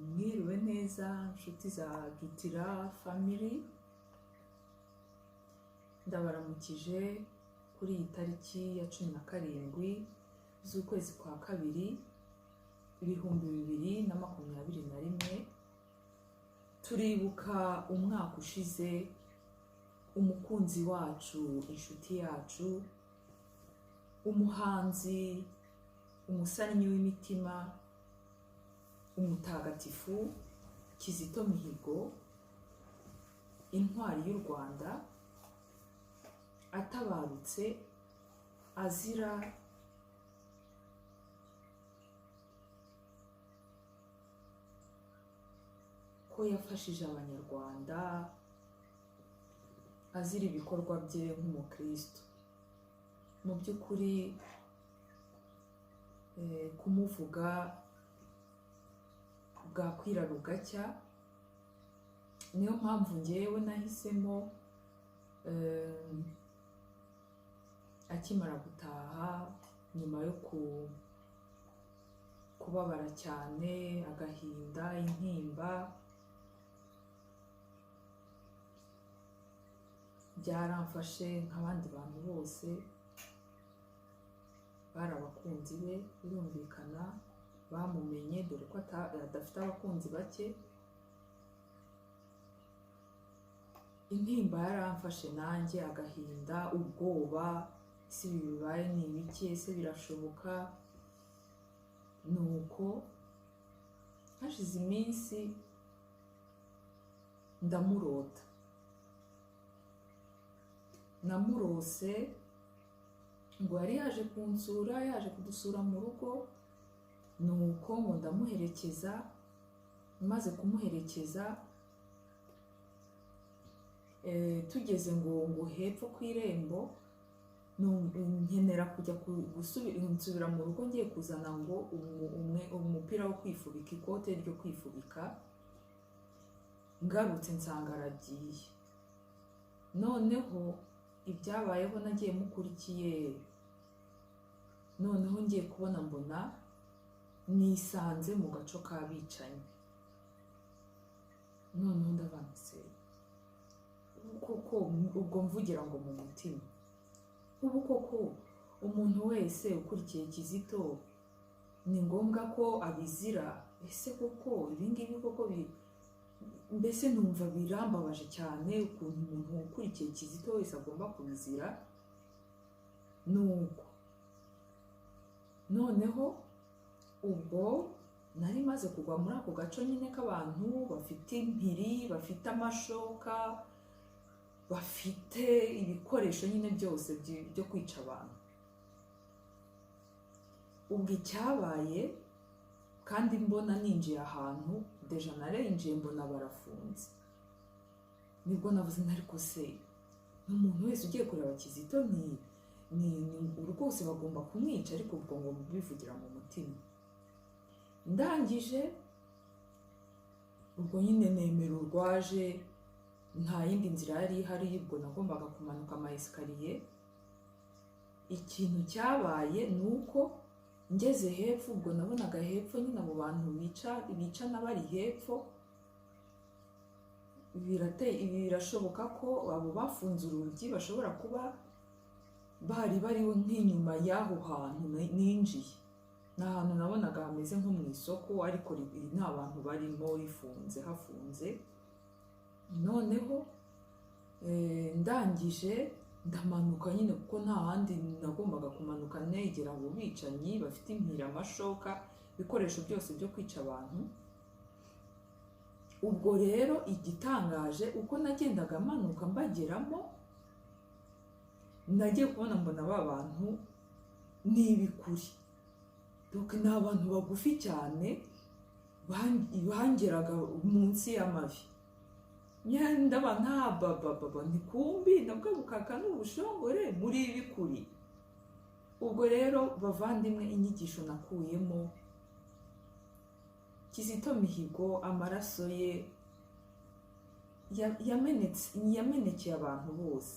Mwiriwe neza nshuti za Dutira family, ndabaramukije kuri iyi tariki ya 17 z'ukwezi kwa kabiri 2021. Turibuka umwaka ushize umukunzi wacu, inshuti yacu, umuhanzi, umusanyi w'imitima, umutagatifu Kizito Mihigo, intwari y'u Rwanda, atabarutse azira ko yafashije abanyarwanda, azira ibikorwa bye nk'umukristo. Mu by'ukuri kumuvuga bwakwira rugacya, niyo mpamvu ngewe nahisemo akimara gutaha nyuma yo kubabara cyane, agahinda, intimba, byaramfashe nk'abandi bantu bose. Bari abakunzi be, birumvikana, bamumenye dore ko adafite abakunzi bake. Intimba yaramfashe nanjye, agahinda, ubwoba, ese ibi bibaye ni ibiki, ese birashoboka? Nuko hashize iminsi ndamurota, namurose ngo yari yaje kunsura, yaje kudusura mu rugo. Nuko ngo ndamuherekeza, maze kumuherekeza tugeze ngo hepfo ku irembo, nkenera kujya nsubira mu rugo, ngiye kuzana ngo umupira wo kwifubika, ikote ryo kwifubika. Ngarutse nsanga aragiye. Noneho ibyabayeho nagiye mukurikiye, noneho ngiye kubona mbona nisanze mu gaco k'abicanyi. Noneho ndavanse koko, ubwo mvugira ngo mu mutima, ubu koko umuntu wese ukurikiye Kizito ni ngombwa ko abizira? Ese koko ibingibi koko mbese numva birambabaje cyane ukuntu umuntu ukurikiye Kizito wese agomba kubizira. Nuko noneho ubwo nari maze kugwa muri ako gaco nyine k'abantu bafite impiri, bafite amashoka, bafite ibikoresho nyine byose byo kwica abantu. Ubwo icyabaye, kandi mbona ninjiye ahantu, deja narinjiye mbona barafunze, nibwo navuze ariko se n'umuntu wese ugiye kureba Kizito ni rwose bagomba kumwica? Ariko ubwo ngo bivugira mu mutima. Ndangije ubwo nyine nemera urwaje, nta yindi nzira yari ihari, ubwo nagombaga kumanuka ama esikariye. Ikintu cyabaye ni uko ngeze hepfo, ubwo nabonaga hepfo nyine abo bantu bicana bari hepfo. Birashoboka ko abo bafunze urugi bashobora kuba bari nk'inyuma y'aho hantu ninjiye. Ni ahantu nabonaga hameze nko mu isoko, ariko nta bantu barimo, hafunze. Noneho ndangije ndamanuka nyine, kuko nta handi nagombaga kumanuka, negera abo bicanyi bafite impiri, amashoka, ibikoresho byose byo kwica abantu. Ubwo rero igitangaje, uko nagendaga manuka mbageramo, nagiye kubona mbona ba bantu ni ibikuri, ni abantu bagufi cyane, bangeraga munsi y'amavi. Ndaba ntabababa, ntikumbi nabwo bukaka n'ubushongore muri ibikuri. Ubwo rero bavandimwe, inyigisho nakuyemo, Kizito Mihigo amaraso ye yamenekeye abantu bose,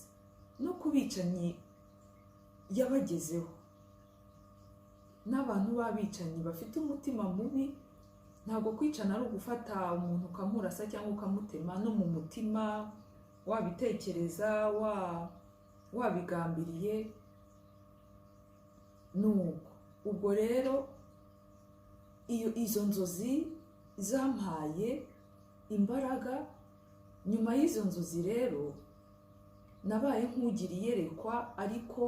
no kubicanyi yabagezeho. n'abantu b'abicanyi bafite umutima mubi ntabwo kwicana ari ugufata umuntu ukamurasa cyangwa ukamutema, no mu mutima wabitekereza, wabigambiriye nuko. Ubwo rero izo nzozi zampaye imbaraga. Nyuma y'izo nzozi rero nabaye nk'ugira iyerekwa, ariko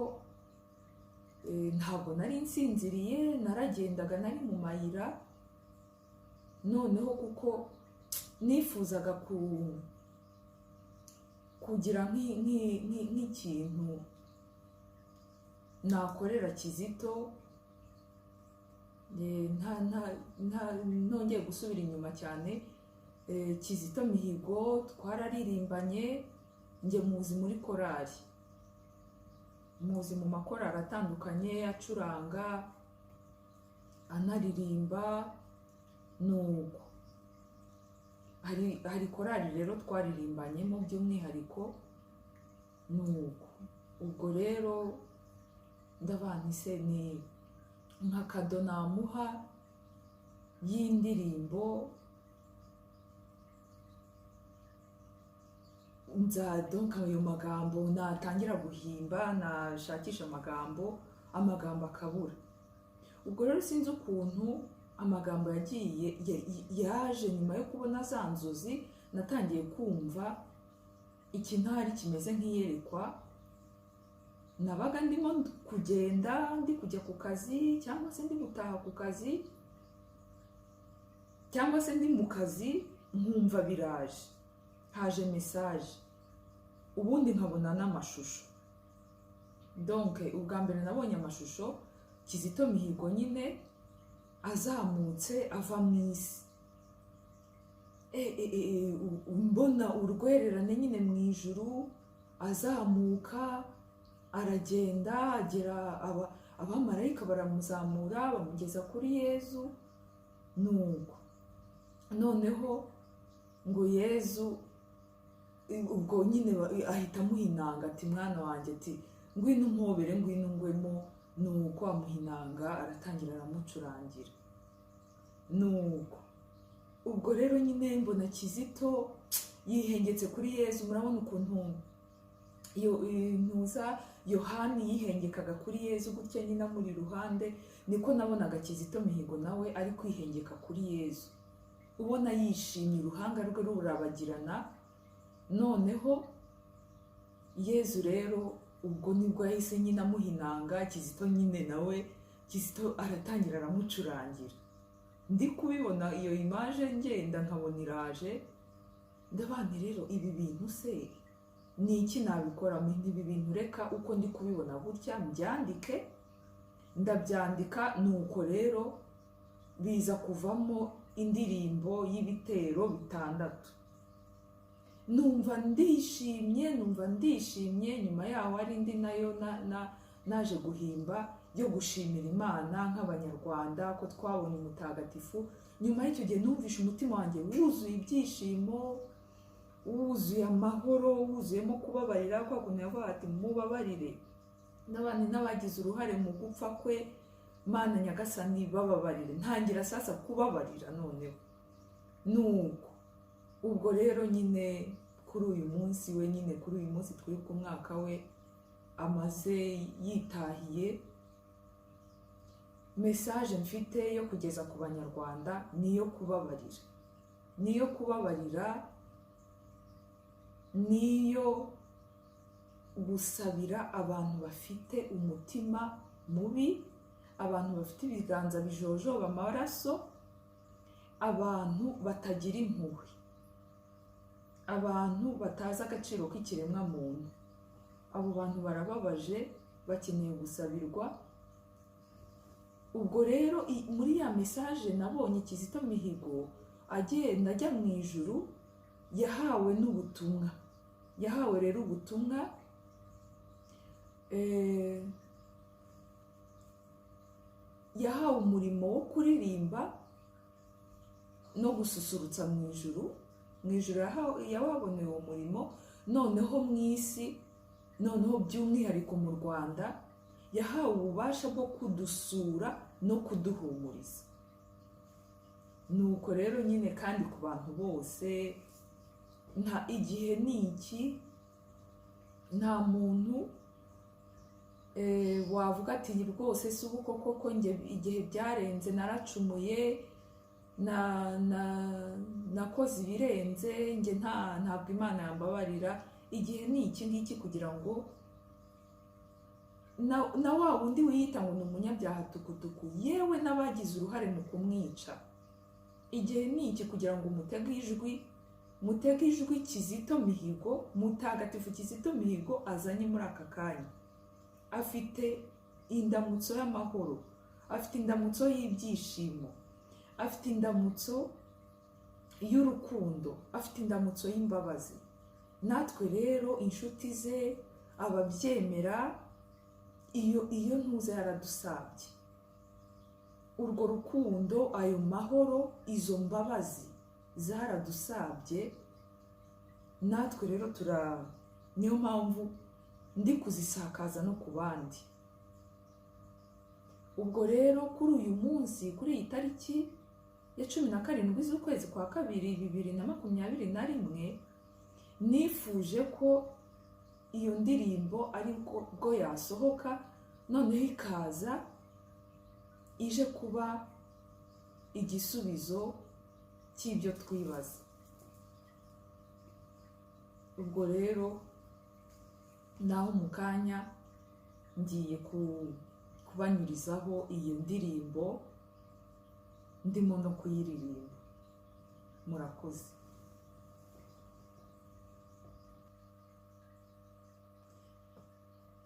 ntabwo nari nsinziriye, naragendaga, nari mu mayira. Noneho kuko nifuzaga kugira nk'ikintu nakorera Kizito, nongeye gusubira inyuma cyane. Kizito Mihigo twararirimbanye, njye muzi muri korali, muzi mu makorali atandukanye acuranga anaririmba. Nuko hari korali rero twaririmbanyemo by'umwihariko. Nuko ubwo rero ndabanise ni nka kado namuha y'indirimbo, donc ayo magambo natangira guhimba, nashakisha amagambo akabura. Ubwo rero sinzi ukuntu amagambo yaje nyuma yo kubona za nzozi. Natangiye kumva ikintari kimeze nk'iyerekwa. Nabaga ndimo kugenda, ndi kujya ku kazi, cyangwa se ndi gutaha ku kazi, cyangwa se ndi mu kazi, nkumva biraje, haje message, ubundi nkabona n'amashusho. Donc ubwa mbere nabonye amashusho Kizito Mihigo nyine azamutse ava mu isi, mbona urwererane nyine mu ijuru, azamuka aragenda, agera abamarayika baramuzamura bamugeza kuri Yezu. Nuko noneho ngo Yezu ubwo nyine ahita amuhinanga, ati mwana wanjye, ati ngwino umpobere, ngwino ngwemo. Nuko amuhinanga, aratangira aramucurangira. Nuko ubwo rero nyine mbona Kizito yihengetse kuri Yezu. Murabona ukuntu iyo ntuza Yohani yihengekaga kuri Yezu gutya nyine amuri iruhande, niko nabonaga Kizito Mihigo nawe ari kwihengeka kuri Yezu, ubona yishimye, uruhanga rwe rurabagirana. Noneho Yezu rero ubwo nibwo yahise nyine amuhinanga, Kizito nyine nawe Kizito aratangira aramucurangira. Ndi kubibona iyo image, ngenda nkabona iraje, ndabana rero ibi bintu se ni iki nabikoramo? Ibi bintu reka uko ndi kubibona gutya mbyandike. Ndabyandika. Nuko rero biza kuvamo indirimbo y'ibitero 6. Numva ndishimye. Nyuma yaho ari indi nayo naje guhimba yo gushimira Imana nk'abanyarwanda ko twabonye umutagatifu. Nyuma y'icyo gihe numvishe umutima wanjye wuzuye ibyishimo, wuzuye amahoro, wuzuyemo kubabarira. Kwa kuntu yavuga ati mubabarire n'abandi n'abagize uruhare mu gupfa kwe, Mana Nyagasani bababarire. Ntangira sasa kubabarira noneho. Nuko ubwo rero nyine kuri uyu munsi twibuka umwaka we amaze yitahiye, message mfite yo kugeza ku banyarwanda niyo kubabarira, niyo gusabira abantu bafite umutima mubi, abantu bafite ibiganza bijojoba amaraso, abantu batagira impuhwe, abantu batazi agaciro k'ikiremwa muntu. Abo bantu barababaje, bakeneye gusabirwa. Ubwo rero muri ya message nabonye Kizito Mihigo agenda ajya mu ijuru, yahawe n'ubutumwa. Yahawe rero ubutumwa, yahawe umurimo wo kuririmba no gususurutsa mu ijuru. Mu ijuru yawaboneye uwo murimo. Noneho mu isi, noneho by'umwihariko mu Rwanda, yahawe ububasha bwo kudusura no kuduhumuriza. nuko rero nyine kandi ku bantu bose, nta igihe ni iki, nta muntu wavuga ati rwose si ubu koko njye igihe byarenze naracumuye, nakoze ibirenze, njye ntabwo Imana yambabarira. Igihe ni iki ngiki kugira ngo na wa wundi wiyita ngo ni umunyabyaha tukutuku, yewe n'abagize uruhare mu kumwica, igihe ni iki kugira ngo mutege ijwi Kizito Mihigo, mutagatifu Kizito Mihigo azanye muri aka kanya. Afite indamutso y'amahoro, afite indamutso y'ibyishimo, afite indamutso y'urukundo, afite indamutso y'imbabazi. Natwe rero inshuti ze, ababyemera, iyo ntuze yaradusabye urwo rukundo, ayo mahoro, izo mbabazi zaradusabye. Natwe rero niyo mpamvu ndi kuzisakaza no ku bandi. Ubwo rero kuri uyu munsi, kuri iyi tariki ya 17 z'ukwezi kwa kabiri 2021, nifuje ko iyo ndirimbo ari bwo yasohoka, noneho ikaza ije kuba igisubizo cy'ibyo twibaza. Ubwo rero naho mu kanya ngiye kubanyurizaho iyo ndirimbo, ndimo no kuyiririmba. Murakoze.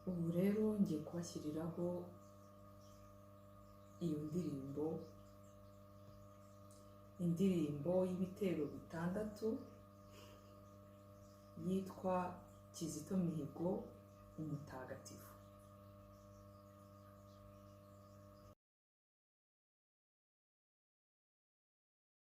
Ubu rero ngiye kubashyiriraho iyo indirimbo y'ibitero 6 yitwa Kizito Mihigo umutagatifu.